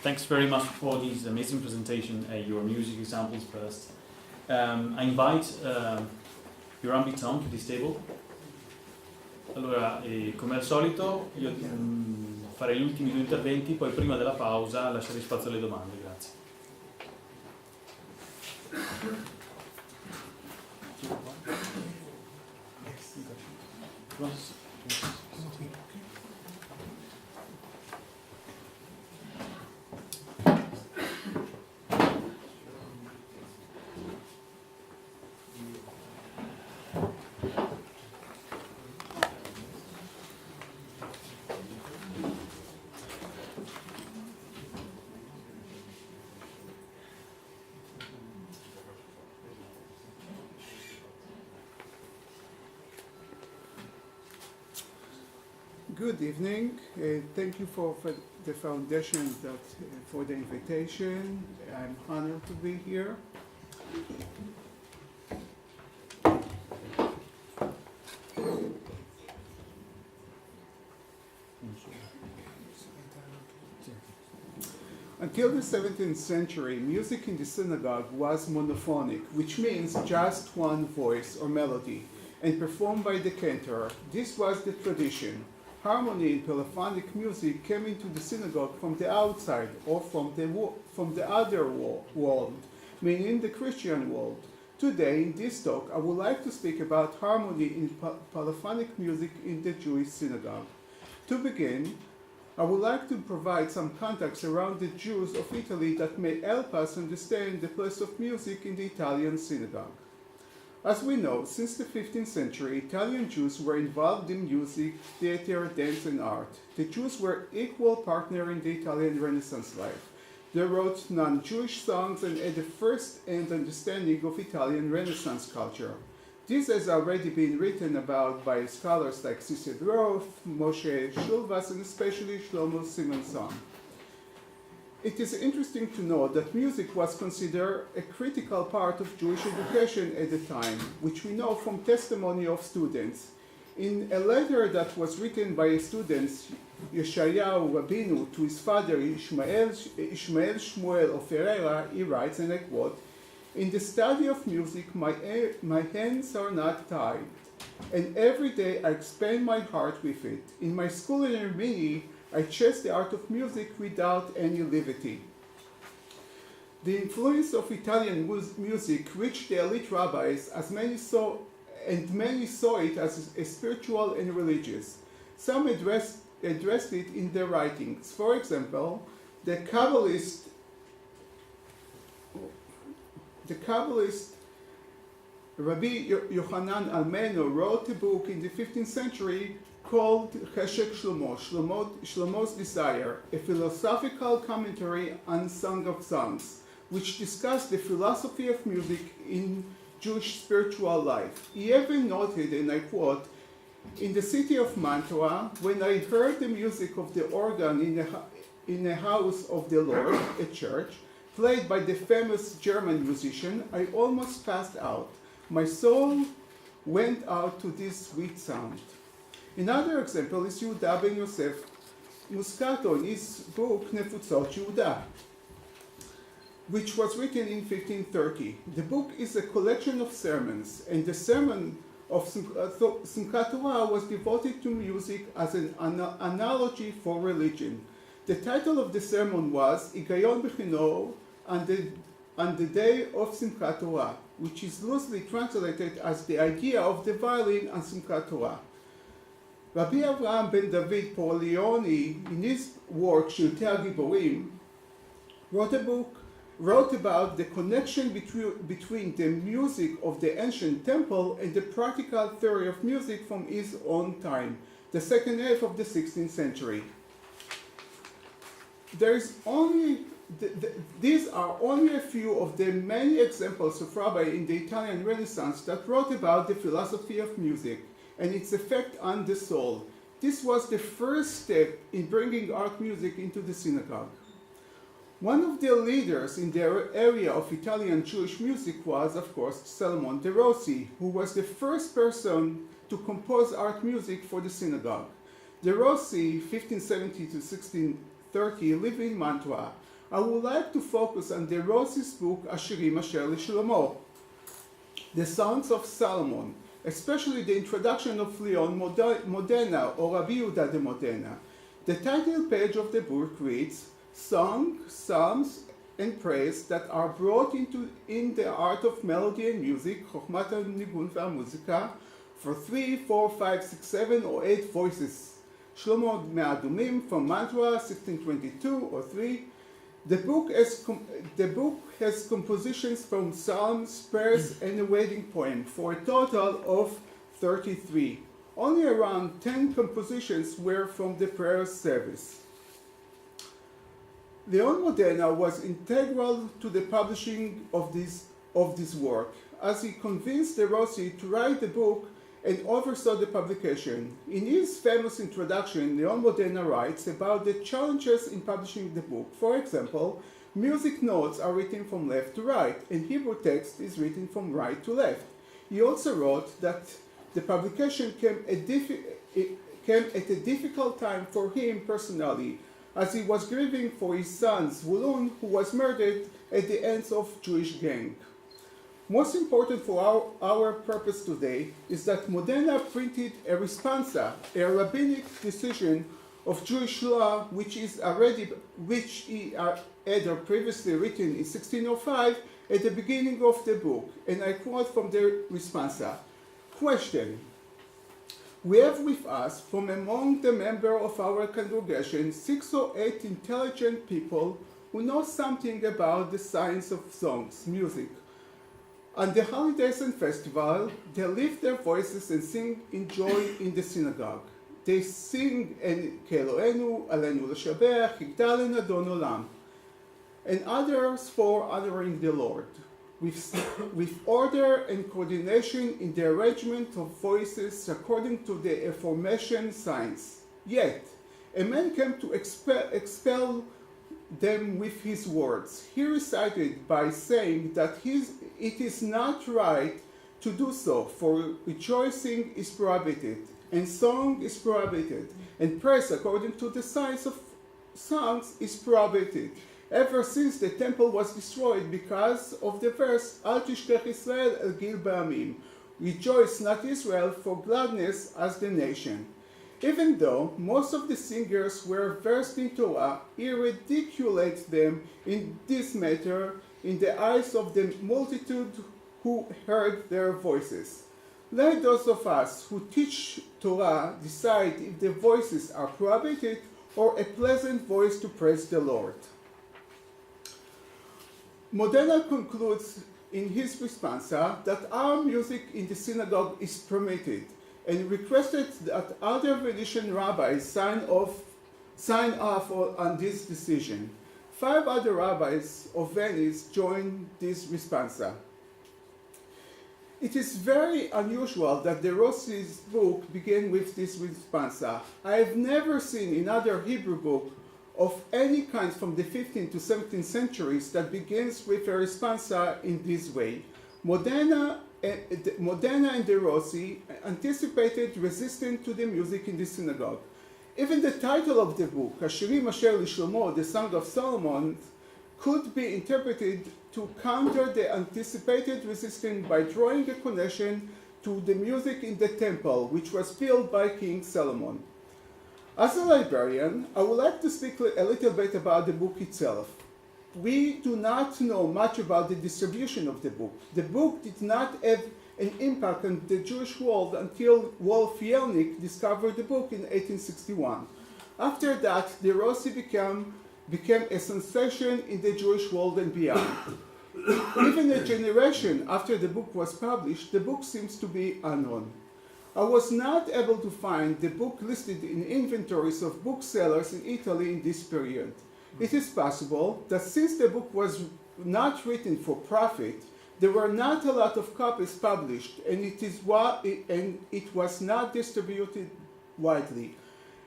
Thanks very much for this amazing presentation, your music examples first. I invite Yoram Bitton to this table. Allora, come al solito, io farei gli ultimi due interventi, poi prima della pausa lascerei spazio alle domande. Grazie. Good evening. Thank you for the foundation for the invitation. I'm honored to be here. Until the 17th century, music in the synagogue was monophonic, which means just one voice or melody, and performed by the cantor. This was the tradition. Harmony in polyphonic music came into the synagogue from the outside or from the other world, meaning the Christian world. Today, in this talk, I would like to speak about harmony in polyphonic music in the Jewish synagogue. To begin, I would like to provide some context around the Jews of Italy that may help us understand the place of music in the Italian synagogue. As we know, since the 15th century, Italian Jews were involved in music, theater, dance, and art. The Jews were equal partners in the Italian Renaissance life. They wrote non-Jewish songs and had a first-hand understanding of Italian Renaissance culture. This has already been written about by scholars like Sito, Moshe Shulvas, and especially Shlomo Simonson. It is interesting to note that music was considered a critical part of Jewish education at the time, which we know from testimony of students. In a letter that was written by a student, Yeshayahu Rabinu, to his father Ishmael Shmuel of Ferreira, he writes, and I quote, "In the study of music, my hands are not tied, and every day I expand my heart with it. In my school in Rimini, I chase the art of music without any levity." The influence of Italian music reached the elite rabbis, as many saw it as a spiritual and religious. Some addressed it in their writings. For example, the Kabbalist Rabbi Yochanan Almeno wrote a book in the 15th century called Cheshek Shlomo, Shlomo's Desire, a philosophical commentary on Song of Songs, which discussed the philosophy of music in Jewish spiritual life. He even noted, and I quote, "In the city of Mantua, when I heard the music of the organ in the house of the Lord, a church, played by the famous German musician, I almost passed out. My soul went out to this sweet sound." Another example is Yehuda ben Yosef Muscato in his book Nefutzot Yehuda, which was written in 1530. The book is a collection of sermons, and the sermon of Simchat Torah was devoted to music as an analogy for religion. The title of the sermon was Higayon Bechino on the day of Simchat Torah, which is loosely translated as the idea of the violin on Simchat Torah. Rabbi Avraham ben David Porleoni, in his work Shiltei HaGiborim, wrote about the connection between the music of the ancient temple and the practical theory of music from his own time, the second half of the 16th century. These are only a few of the many examples of rabbis in the Italian Renaissance that wrote about the philosophy of music and its effect on the soul. This was the first step in bringing art music into the synagogue. One of the leaders in the area of Italian Jewish music was, of course, Salomon de Rossi, who was the first person to compose art music for the synagogue. De Rossi, 1570 to 1630, lived in Mantua. I would like to focus on the Rossi's book Ashirim Asher Shlomo, the Songs of Solomon, especially the introduction of Leon Modena or Rabbi Yehuda de Modena. The title page of the book reads, Song, Psalms, and Praise that are brought in the art of melody and music, Chochmat Nigun musica, for 3, 4, 5, 6, 7, or 8 voices. Shlomo Me'adumim from Mantua, 1622 or 3. The book has compositions from psalms, prayers, and a wedding poem for a total of 33. Only around 10 compositions were from the prayer service. Leon Modena was integral to the publishing of this work, as he convinced De Rossi to write the book and oversaw the publication. In his famous introduction, Leon Modena writes about the challenges in publishing the book. For example, music notes are written from left to right, and Hebrew text is written from right to left. He also wrote that the publication came at a difficult time for him personally, as he was grieving for his son Zvulun, who was murdered at the hands of Jewish gang. Most important for our purpose today is that Modena printed a responsa, a rabbinic decision of Jewish law, which he had previously written in 1605 at the beginning of the book, and I quote from the responsa. Question. We have with us from among the members of our congregation 6 or 8 intelligent people who know something about the science of songs, music. On the holidays and festival, they lift their voices and sing in joy in the synagogue. They sing Keloenu, Alenu L'Shabech, Higdal Adon Olam, and others for honoring the Lord, with order and coordination in the arrangement of voices according to the aforementioned science. Yet, a man came to expel them with his words. He recited by saying that it is not right to do so, for rejoicing is prohibited, and song is prohibited, and praise according to the science of songs is prohibited, ever since the temple was destroyed because of the verse, Al Tishkech Israel El Gil Ba'amim, rejoice not Israel for gladness as the nation. Even though most of the singers were versed in Torah, he ridiculates them in this matter in the eyes of the multitude who heard their voices. Let those of us who teach Torah decide if the voices are prohibited or a pleasant voice to praise the Lord. Modena concludes in his responsa that our music in the synagogue is permitted, and requested that other Venetian rabbis sign off on this decision. 5 other rabbis of Venice joined this responsa. It is very unusual that De Rossi's book began with this responsa. I have never seen in other Hebrew book of any kind from the 15th to 17th centuries that begins with a responsa in this way. Modena and De Rossi anticipated resistance to the music in the synagogue. Even the title of the book, Ashirim Asher Shlomo, the Song of Solomon, could be interpreted to counter the anticipated resistance by drawing a connection to the music in the temple, which was built by King Solomon. As a librarian, I would like to speak a little bit about the book itself. We do not know much about the distribution of the book. The book did not have an impact on the Jewish world until Wolf Yelnik discovered the book in 1861. After that, De Rossi became a sensation in the Jewish world and beyond. Even a generation after the book was published, the book seems to be unknown. I was not able to find the book listed in inventories of booksellers in Italy in this period. It is possible that since the book was not written for profit, there were not a lot of copies published, and it was not distributed widely.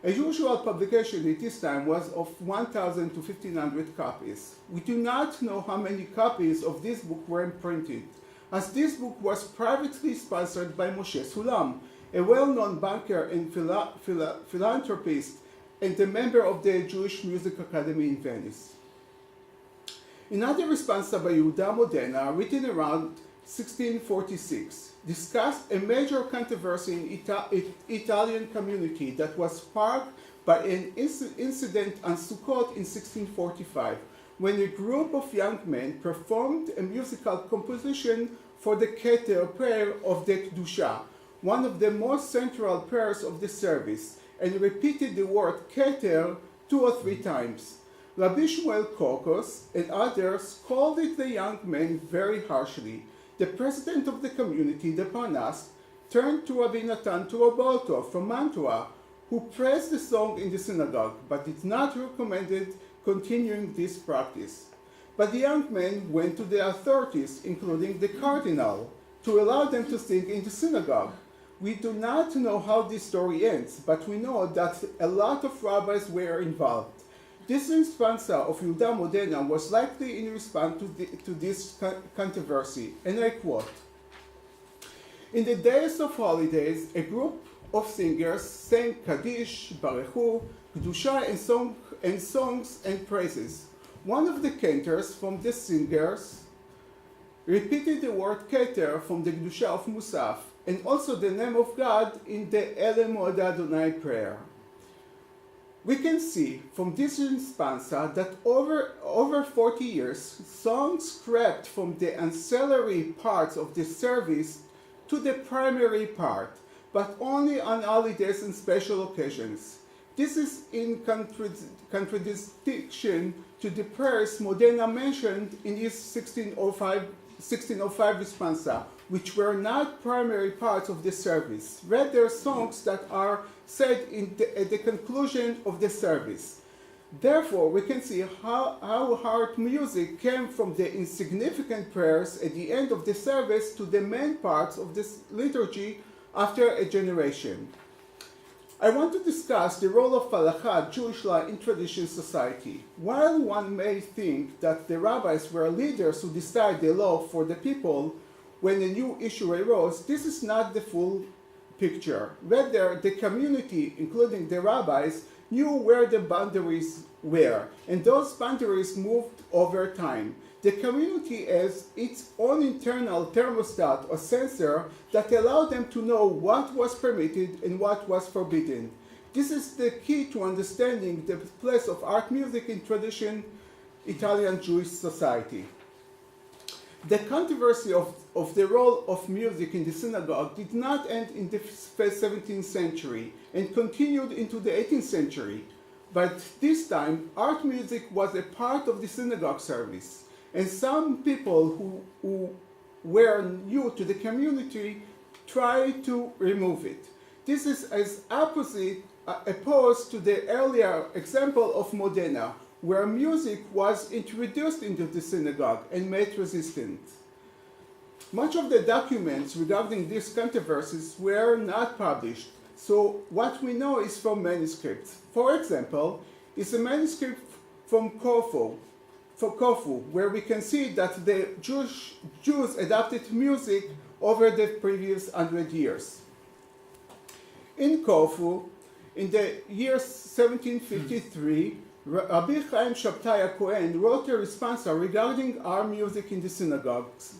A usual publication at this time was of 1,000 to 1,500 copies. We do not know how many copies of this book were printed, as this book was privately sponsored by Moshe Sulam, a well-known banker and philanthropist and a member of the Jewish Music Academy in Venice. Another responsa by Yehuda Modena, written around 1646, discussed a major controversy in Italian community that was sparked by an incident on Sukkot in 1645, when a group of young men performed a musical composition for the Keter prayer of the Kedusha, one of the most central prayers of the service, and repeated the word Keter 2 or 3 times. Rabbi Shmuel Kokos and others scolded the young men very harshly. The president of the community, the Parnas, turned to Rabbi Natan Turobolto from Mantua, who praised the song in the synagogue, but did not recommend continuing this practice. But the young men went to the authorities, including the cardinal, to allow them to sing in the synagogue. We do not know how this story ends, but we know that a lot of rabbis were involved. This responsa of Yehuda Modena was likely in response to this controversy, and I quote, "In the days of holidays, a group of singers sang Kaddish, Barechu, Kedusha, and songs and praises. One of the cantors from the singers repeated the word Keter from the Kedusha of Musaf, and also the name of God in the Ele Moed Adonai prayer." We can see from this responsa that over 40 years, songs crept from the ancillary parts of the service to the primary part, but only on holidays and special occasions. This is in contradiction to the prayers Modena mentioned in his 1605 responsa, which were not primary parts of the service, rather songs that are said at the conclusion of the service. Therefore, we can see how hard music came from the insignificant prayers at the end of the service to the main parts of this liturgy after a generation. I want to discuss the role of halakha, Jewish law, in traditional society. While one may think that the rabbis were leaders who decided the law for the people when a new issue arose, this is not the full picture. Rather, the community, including the rabbis, knew where the boundaries were, and those boundaries moved over time. The community has its own internal thermostat or sensor that allowed them to know what was permitted and what was forbidden. This is the key to understanding the place of art music in traditional Italian Jewish society. The controversy of the role of music in the synagogue did not end in the 17th century and continued into the 18th century. But this time, art music was a part of the synagogue service, and some people who were new to the community tried to remove it. This is as opposed to the earlier example of Modena, where music was introduced into the synagogue and made resistant. Much of the documents regarding these controversies were not published, so what we know is from manuscripts. For example, is a manuscript from Corfu, where we can see that the Jews adopted music over the previous 100 years. In Corfu, in the year 1753, Rabbi Chaim Shabtai Cohen wrote a responsa regarding our music in the synagogues.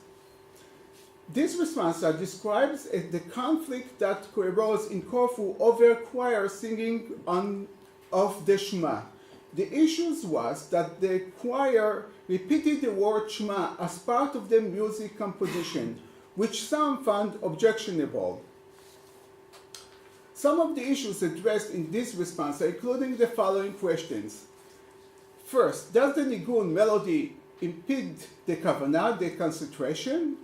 This responsa describes the conflict that arose in Corfu over choir singing of the Shema. The issue was that the choir repeated the word Shema as part of the music composition, which some found objectionable. Some of the issues addressed in this response are including the following questions. First, does the nigun melody impede the kavanah, the concentration?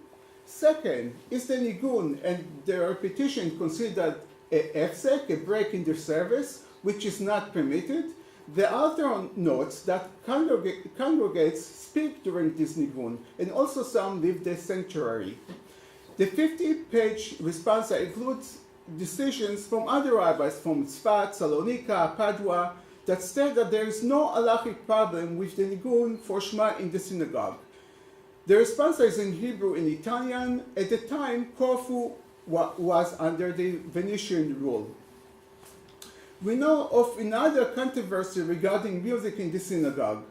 Second, is the nigun and the repetition considered a hefsek, a break in the service, which is not permitted? The author notes that congregates speak during this nigun, and also some leave the sanctuary. The 50-page response includes decisions from other rabbis from Tzfat, Salonika, Padua, that state that there is no halachic problem with the nigun for Shema in the synagogue. The response is in Hebrew and Italian. At the time, Corfu was under the Venetian rule. We know of another controversy regarding music in the synagogue.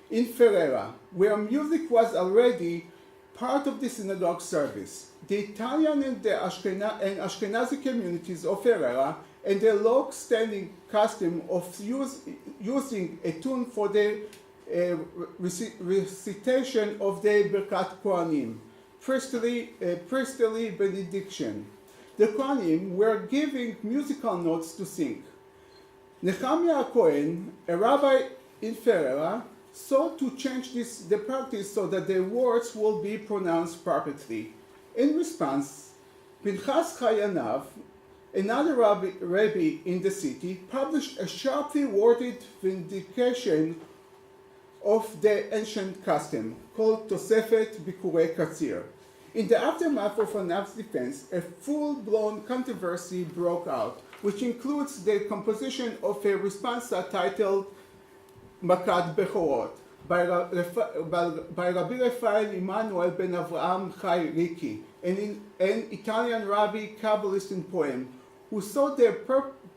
in Ferrara, where music was already part of the synagogue service. The Italian and the Ashkenazi communities of Ferrara and the long-standing custom of using a tune for the recitation of the Birkat Kohanim, priestly benediction. The Kohanim were giving musical notes to sing. Nehemiah Cohen, a rabbi in Ferrara, sought to change the practice so that the words will be pronounced properly. In response, Pinchas Chayanav, another rabbi in the city, published a sharply worded vindication of the ancient custom, called Tosefet Bikurei Katsir. In the aftermath of Anav's defense, a full-blown controversy broke out, which includes the composition of a responsa titled Makat Bechorot by Rabbi Rafael Immanuel ben Avraham Chai Ricci, an Italian rabbi, Kabbalist, and poem, who saw their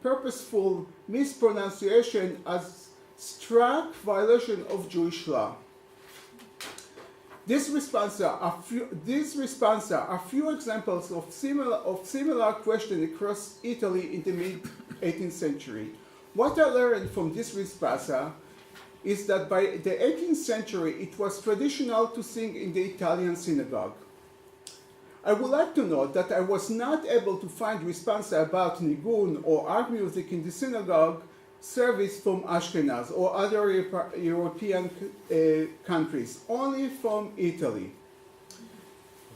purposeful mispronunciation as stark violation of Jewish law. These responsa are few examples of similar questions across Italy in the mid-18th century. What I learned from this responsa is that by the 18th century it was traditional to sing in the Italian synagogue. I would like to note that I was not able to find responsa about nigun or art music in the synagogue service from Ashkenaz or other European countries, only from Italy.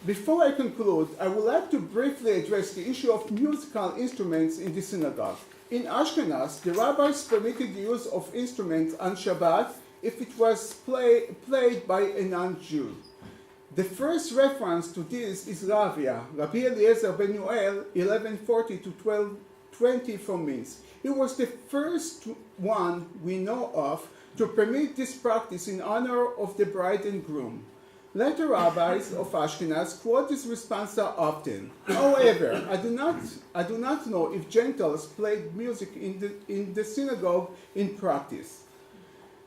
Before I conclude, I would like to briefly address the issue of musical instruments in the synagogue. In Ashkenaz, the rabbis permitted the use of instruments on Shabbat if it was played by a non-Jew. The first reference to this is Rabbi Eliezer ben Yoel, 1140 to 1220 from Minsk. He was the first one we know of to permit this practice in honor of the bride and groom. Later rabbis of Ashkenaz quote this responsa often. However, I do not know if Gentiles played music in the synagogue in practice.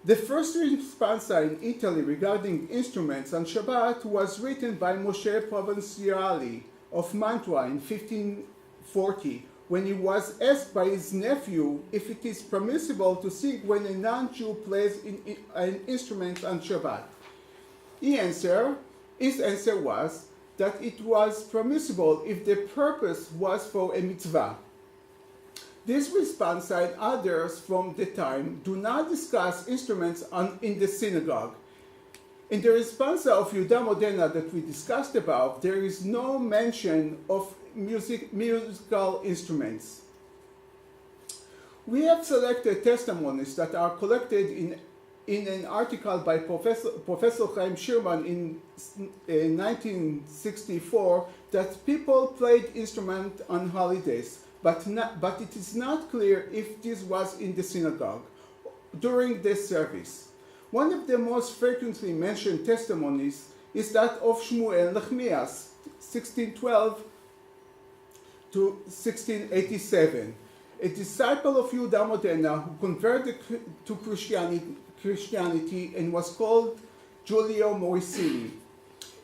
The first responsa in Italy regarding instruments on Shabbat was written by Moshe Provinciali of Mantua in 1540, when he was asked by his nephew if it is permissible to sing when a non-Jew plays an instrument on Shabbat. His answer was that it was permissible if the purpose was for a mitzvah. This response and others from the time do not discuss instruments in the synagogue. In the responsa of Yehuda Modena that we discussed above, there is no mention of musical instruments. We have selected testimonies that are collected in an article by Professor Chaim Shirman in 1964 that people played instruments on holidays, but it is not clear if this was in the synagogue during this service. One of the most frequently mentioned testimonies is that of Shmuel Nechemias, 1612 to 1687, a disciple of Yehuda Modena who converted to Christianity and was called Giulio Morosini.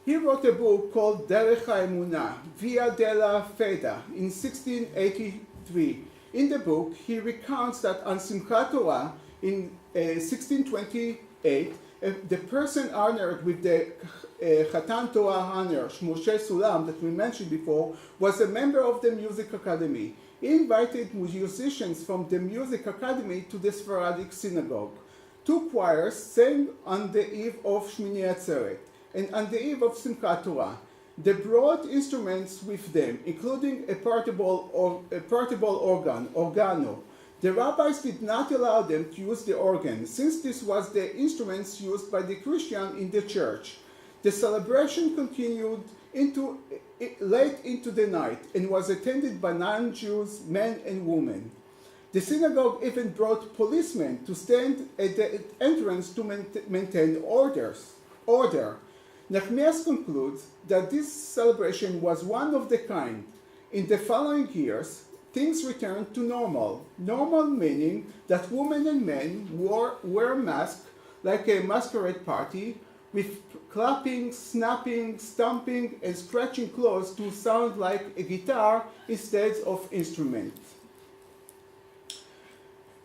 He wrote a book called Derech HaEmunah, Via della Fede, in 1683. In the book, he recounts that on Simchat Torah in 1628, the person honored with the Chatan Torah honor, Moshe Sulam, that we mentioned before, was a member of the Music Academy. He invited musicians from the Music Academy to the Sephardic synagogue. Two choirs sang on the eve of Shmini Atzeret and on the eve of Simchat Torah. They brought instruments with them, including a portable organ, organo. The rabbis did not allow them to use the organ, since this was the instruments used by the Christian in the church. The celebration continued late into the night and was attended by non-Jews, men and women. The synagogue even brought policemen to stand at the entrance to maintain order. Nehemias concludes that this celebration was one of the kind. In the following years, things returned to normal. Normal meaning that women and men wore masks, like a masquerade party, with clapping, snapping, stomping, and scratching clothes to sound like a guitar instead of instrument.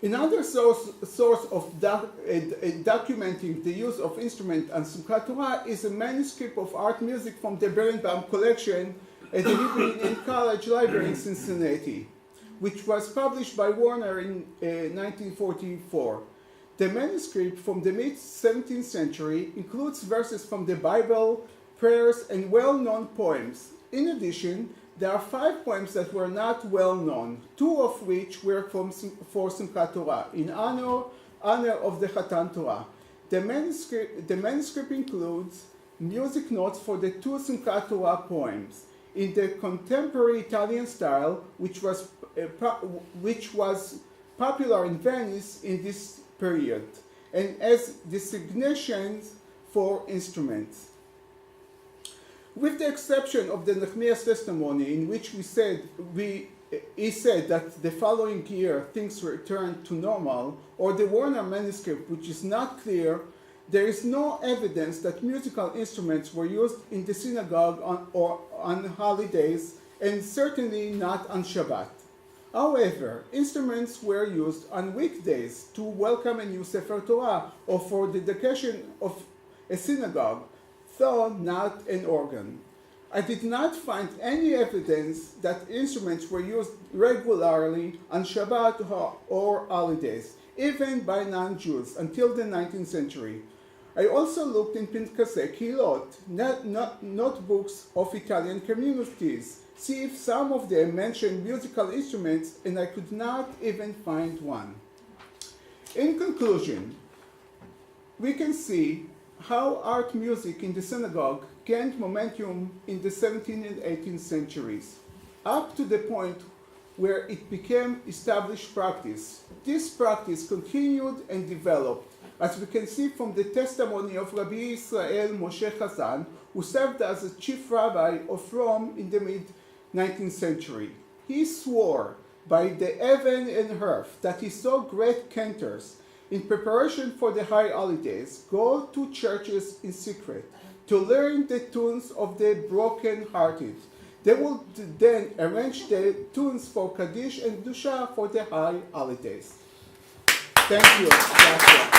Another source of documenting the use of instrument and Simchat Torah is a manuscript of art music from the Berenbaum collection at the Hebrew College Library in Cincinnati, which was published by Warner in 1944. The manuscript from the mid-17th century includes verses from the Bible, prayers, and well-known poems. In addition, there are 5 poems that were not well known, 2 of which were for Simchat Torah, in honor of the Chatan Torah. The manuscript includes music notes for the 2 Simchat Torah poems in the contemporary Italian style, which was popular in Venice in this period, and as designations for instruments. With the exception of the Nehemiah's testimony, in which he said that the following year things returned to normal, or the Warner manuscript, which is not clear, there is no evidence that musical instruments were used in the synagogue on holidays, and certainly not on Shabbat. However, instruments were used on weekdays to welcome a new Sefer Torah or for the dedication of a synagogue, though not an organ. I did not find any evidence that instruments were used regularly on Shabbat or holidays, even by non-Jews, until the 19th century. I also looked in Pinkasei Kilot, notebooks of Italian communities, see if some of them mentioned musical instruments, and I could not even find one. In conclusion, we can see how art music in the synagogue gained momentum in the 17th and 18th centuries, up to the point where it became established practice. This practice continued and developed, as we can see from the testimony of Rabbi Israel Moshe Chazan, who served as a chief rabbi of Rome in the mid-19th century. He swore by the heaven and earth that he saw great cantors in preparation for the high holidays go to churches in secret to learn the tunes of the broken-hearted. They will then arrange the tunes for Kaddish and Dusha for the high holidays. Thank you.